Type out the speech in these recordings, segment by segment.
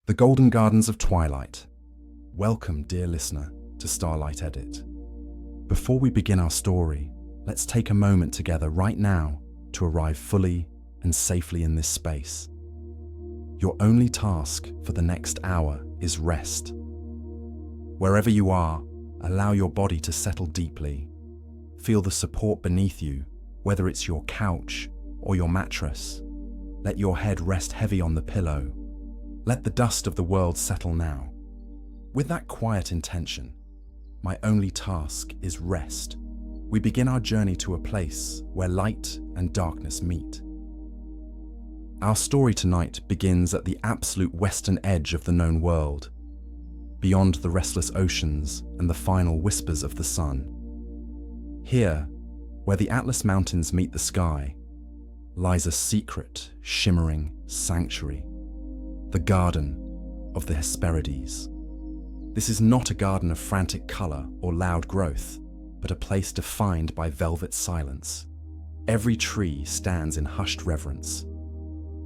The Golden Gardens of Twilight. Welcome, dear listener, to Starlight Edit. Before we begin our story, let's take a moment together right now to arrive fully and safely in this space. Your only task for the next hour is rest. Wherever you are, allow your body to settle deeply. Feel the support beneath you, whether it's your couch or your mattress. Let your head rest heavy on the pillow. Let the dust of the world settle now. With that quiet intention, my only task is rest. We begin our journey to a place where light and darkness meet. Our story tonight begins at the absolute western edge of the known world, beyond the restless oceans and the final whispers of the sun. Here, where the Atlas Mountains meet the sky, lies a secret, shimmering sanctuary. The Garden of the Hesperides. This is not a garden of frantic color or loud growth, but a place defined by velvet silence. Every tree stands in hushed reverence.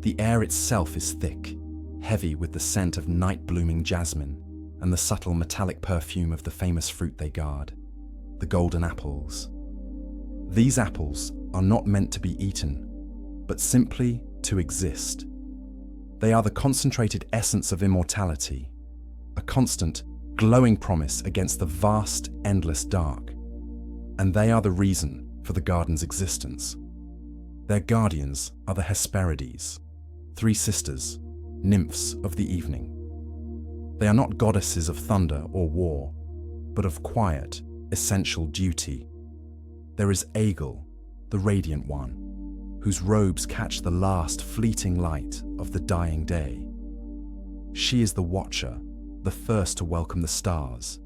The air itself is thick, heavy with the scent of night-blooming jasmine and the subtle metallic perfume of the famous fruit they guard, the golden apples. These apples are not meant to be eaten, but simply to exist. They are the concentrated essence of immortality, a constant, glowing promise against the vast, endless dark. And they are the reason for the garden's existence. Their guardians are the Hesperides, three sisters, nymphs of the evening. They are not goddesses of thunder or war, but of quiet, essential duty. There is Aegil, the radiant one, whose robes catch the last fleeting light of the dying day. She is the watcher, the first to welcome the stars.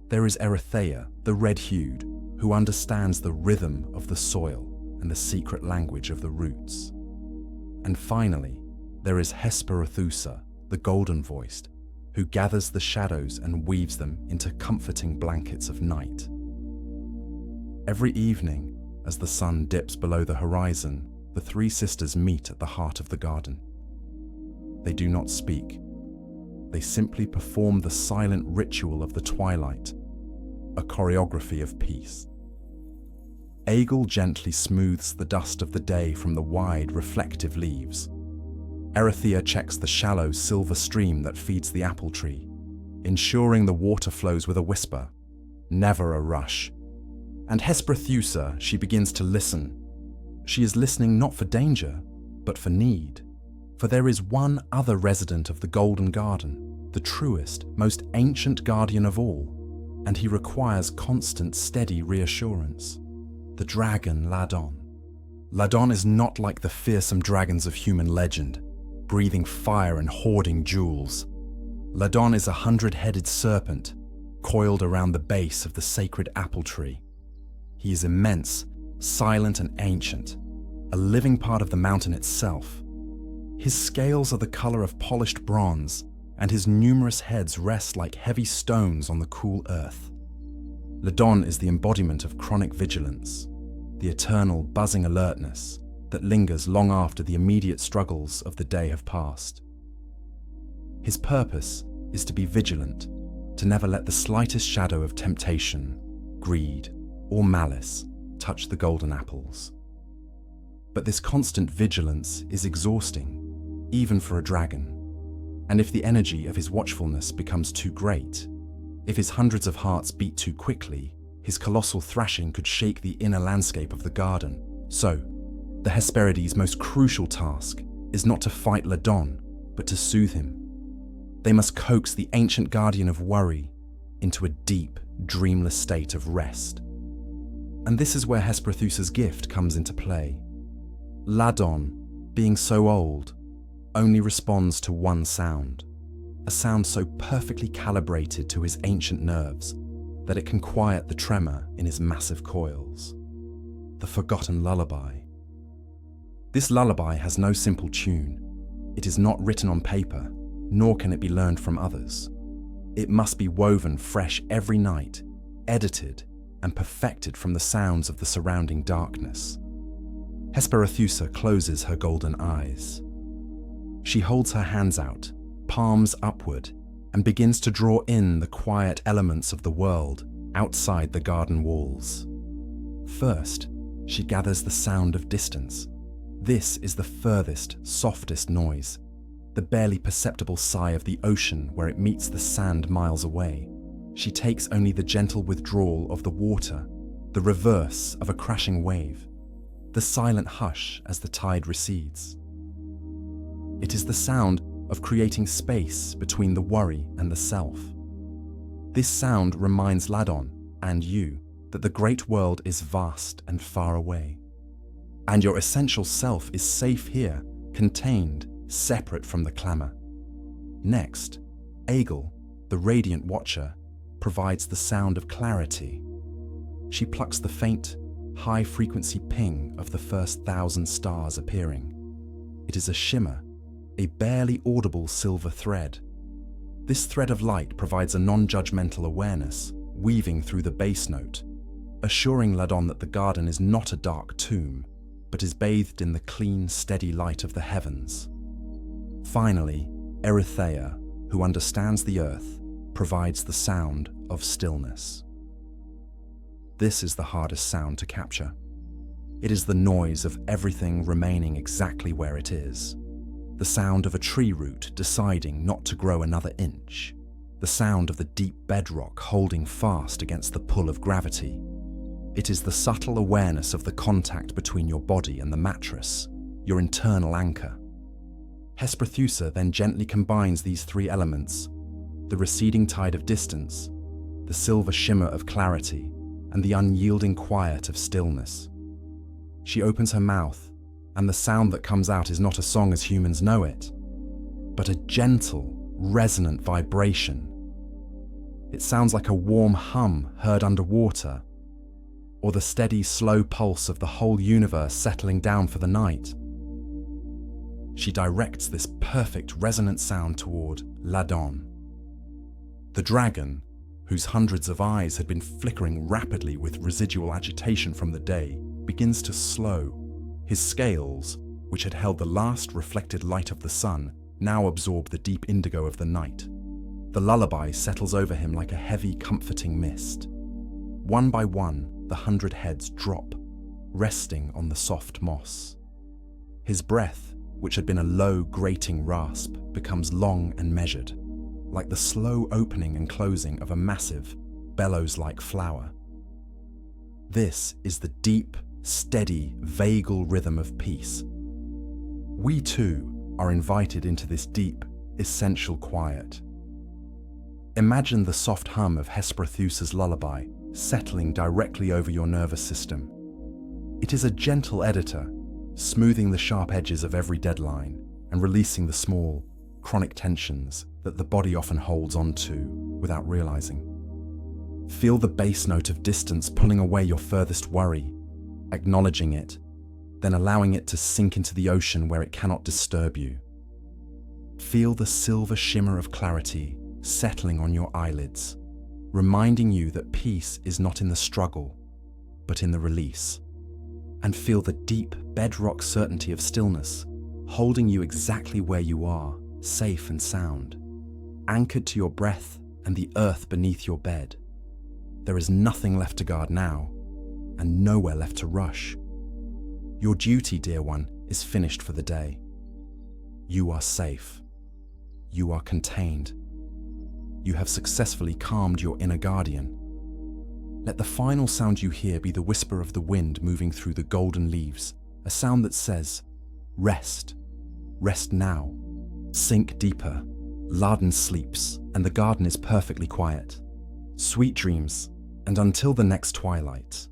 There is Erytheia, the red-hued, who understands the rhythm of the soil and the secret language of the roots. And finally, there is Hesperithes, the golden-voiced, who gathers the shadows and weaves them into comforting blankets of night. Every evening, as the sun dips below the horizon, the three sisters meet at the heart of the garden. They do not speak. They simply perform the silent ritual of the twilight, a choreography of peace. Aegil gently smooths the dust of the day from the wide, reflective leaves. Erytheia checks the shallow silver stream that feeds the apple tree, ensuring the water flows with a whisper, never a rush. And Hesperithes, she begins to listen. She is listening not for danger, but for need. For there is one other resident of the Golden Garden, the truest, most ancient guardian of all, and he requires constant, steady reassurance. The dragon Ladon. Ladon is not like the fearsome dragons of human legend, breathing fire and hoarding jewels. Ladon is a 100-headed serpent, coiled around the base of the sacred apple tree. He is immense, silent and ancient, a living part of the mountain itself. His scales are the color of polished bronze, and his numerous heads rest like heavy stones on the cool earth. Ladon is the embodiment of chronic vigilance, the eternal buzzing alertness that lingers long after the immediate struggles of the day have passed. His purpose is to be vigilant, to never let the slightest shadow of temptation, greed, or malice touch the golden apples. But this constant vigilance is exhausting, even for a dragon. And if the energy of his watchfulness becomes too great, if his hundreds of hearts beat too quickly, his colossal thrashing could shake the inner landscape of the garden. So, the Hesperides' most crucial task is not to fight Ladon, but to soothe him. They must coax the ancient guardian of worry into a deep, dreamless state of rest. And this is where Hesperithes' gift comes into play. Ladon, being so old, only responds to one sound, a sound so perfectly calibrated to his ancient nerves that it can quiet the tremor in his massive coils. The forgotten lullaby. This lullaby has no simple tune. It is not written on paper, nor can it be learned from others. It must be woven fresh every night, edited, and perfected from the sounds of the surrounding darkness. Hesperithes closes her golden eyes. She holds her hands out, palms upward and begins to draw in the quiet elements of the world outside the garden walls. First, she gathers the sound of distance. This is the furthest, softest noise, the barely perceptible sigh of the ocean where it meets the sand miles away. She takes only the gentle withdrawal of the water, the reverse of a crashing wave, the silent hush as the tide recedes. It is the sound of creating space between the worry and the self. This sound reminds Ladon and you that the great world is vast and far away, and your essential self is safe here, contained, separate from the clamor. Next, Aigul, the radiant watcher, provides the sound of clarity. She plucks the faint, high-frequency ping of the first 1,000 stars appearing. It is a shimmer, a barely audible silver thread. This thread of light provides a non-judgmental awareness, weaving through the bass note, assuring Ladon that the garden is not a dark tomb, but is bathed in the clean, steady light of the heavens. Finally, Erithea, who understands the earth, provides the sound of stillness. This is the hardest sound to capture. It is the noise of everything remaining exactly where it is. The sound of a tree root deciding not to grow another inch. The sound of the deep bedrock holding fast against the pull of gravity. It is the subtle awareness of the contact between your body and the mattress, your internal anchor. Hesperithusa then gently combines these three elements: the receding tide of distance, the silver shimmer of clarity, and the unyielding quiet of stillness. She opens her mouth, and the sound that comes out is not a song as humans know it, but a gentle, resonant vibration. It sounds like a warm hum heard underwater, or the steady, slow pulse of the whole universe settling down for the night. She directs this perfect resonant sound toward Ladon. The dragon, whose hundreds of eyes had been flickering rapidly with residual agitation from the day, begins to slow. His scales, which had held the last reflected light of the sun, now absorb the deep indigo of the night. The lullaby settles over him like a heavy, comforting mist. One by one, the 100 heads drop, resting on the soft moss. His breath, which had been a low, grating rasp, becomes long and measured, like the slow opening and closing of a massive, bellows-like flower. This is the deep, steady, vagal rhythm of peace. We too are invited into this deep, essential quiet. Imagine the soft hum of Hesperithusa's lullaby settling directly over your nervous system. It is a gentle editor, smoothing the sharp edges of every deadline and releasing the small, chronic tensions that the body often holds on to without realizing. Feel the bass note of distance pulling away your furthest worry, acknowledging it, then allowing it to sink into the ocean where it cannot disturb you. Feel the silver shimmer of clarity settling on your eyelids, reminding you that peace is not in the struggle, but in the release. And feel the deep bedrock certainty of stillness, holding you exactly where you are, safe and sound, anchored to your breath and the earth beneath your bed. There is nothing left to guard now, and nowhere left to rush. Your duty, dear one, is finished for the day. You are safe. You are contained. You have successfully calmed your inner guardian. Let the final sound you hear be the whisper of the wind moving through the golden leaves, a sound that says, "Rest. Rest now. Sink deeper. Ladon sleeps, and the garden is perfectly quiet. Sweet dreams, and until the next twilight."